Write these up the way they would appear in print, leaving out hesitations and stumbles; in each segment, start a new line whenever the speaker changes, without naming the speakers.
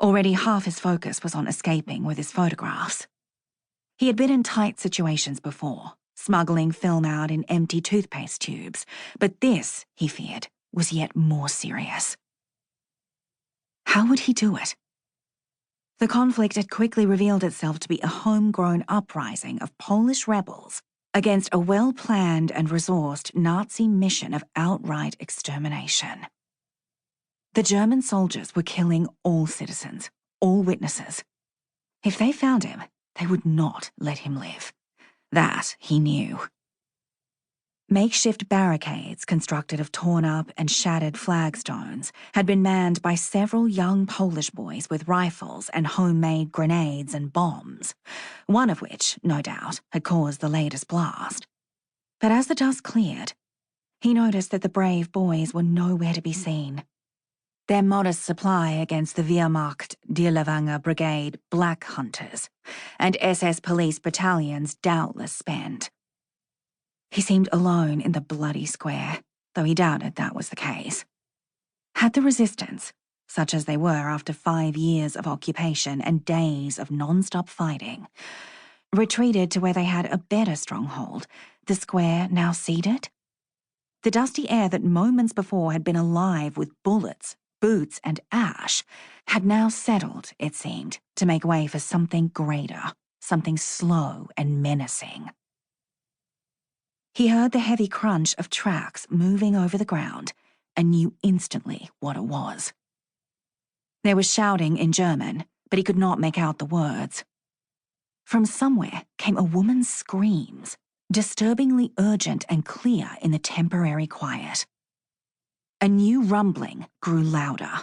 Already half his focus was on escaping with his photographs. He had been in tight situations before, smuggling film out in empty toothpaste tubes, but this, he feared, was yet more serious. How would he do it? The conflict had quickly revealed itself to be a homegrown uprising of Polish rebels against a well-planned and resourced Nazi mission of outright extermination. The German soldiers were killing all citizens, all witnesses. If they found him, they would not let him live. That he knew. Makeshift barricades constructed of torn-up and shattered flagstones had been manned by several young Polish boys with rifles and homemade grenades and bombs, one of which, no doubt, had caused the latest blast. But as the dust cleared, he noticed that the brave boys were nowhere to be seen. Their modest supply against the Wehrmacht Dirlewanger Brigade Black Hunters and SS police battalions doubtless spent. He seemed alone in the bloody square, though he doubted that was the case. Had the resistance, such as they were after 5 years of occupation and days of non-stop fighting, retreated to where they had a better stronghold, the square now ceded? The dusty air that moments before had been alive with bullets, boots, and ash had now settled, it seemed, to make way for something greater, something slow and menacing. He heard the heavy crunch of tracks moving over the ground and knew instantly what it was. There was shouting in German, but he could not make out the words. From somewhere came a woman's screams, disturbingly urgent and clear in the temporary quiet. A new rumbling grew louder.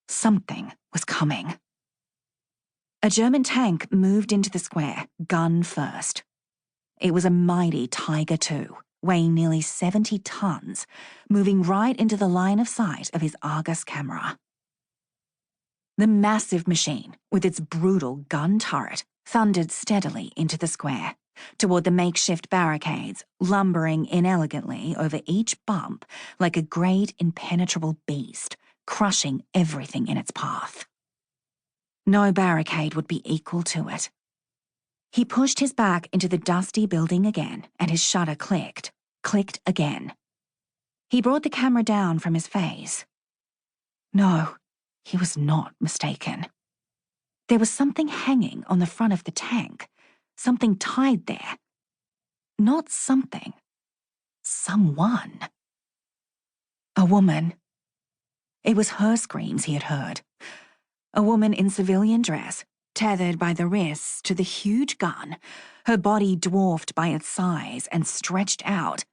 Something was coming. A German tank moved into the square, gun first. It was a mighty Tiger II, weighing nearly 70 tons, moving right into the line of sight of his Argus camera. The massive machine, with its brutal gun turret, thundered steadily into the square, toward the makeshift barricades, lumbering inelegantly over each bump like a great impenetrable beast, crushing everything in its path. No barricade would be equal to it. He pushed his back into the dusty building again, and his shutter clicked again. He brought the camera down from his face. No, he was not mistaken. There was something hanging on the front of the tank, something tied there. Not something. Someone. A woman. It was her screams he had heard. A woman in civilian dress, tethered by the wrists to the huge gun, her body dwarfed by its size and stretched out,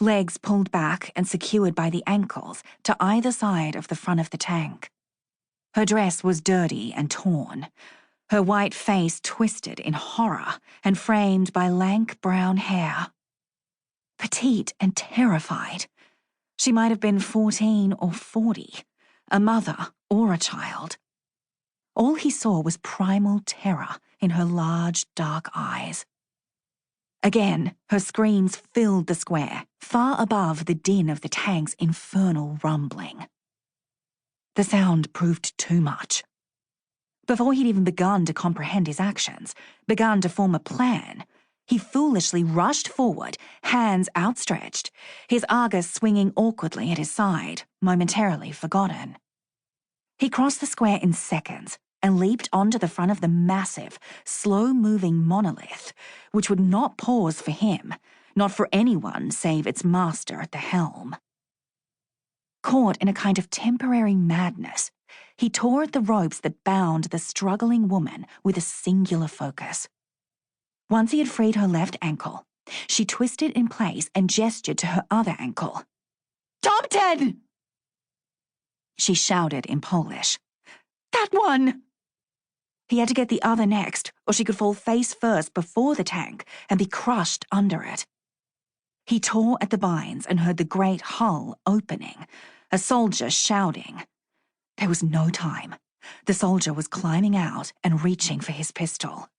legs pulled back and secured by the ankles to either side of the front of the tank. Her dress was dirty and torn, her white face twisted in horror and framed by lank brown hair. Petite and terrified, she might have been 14 or 40, a mother or a child. All he saw was primal terror in her large, dark eyes. Again, her screams filled the square, far above the din of the tank's infernal rumbling. The sound proved too much. Before he'd even begun to comprehend his actions, begun to form a plan, he foolishly rushed forward, hands outstretched, his Argus swinging awkwardly at his side, momentarily forgotten. He crossed the square in seconds and leaped onto the front of the massive, slow-moving monolith, which would not pause for him, not for anyone save its master at the helm. Caught in a kind of temporary madness, he tore at the ropes that bound the struggling woman with a singular focus. Once he had freed her left ankle, she twisted in place and gestured to her other ankle. "Tamten!" she shouted in Polish. "That one!" He had to get the other next, or she could fall face first before the tank and be crushed under it. He tore at the binds and heard the great hull opening, a soldier shouting. There was no time. The soldier was climbing out and reaching for his pistol.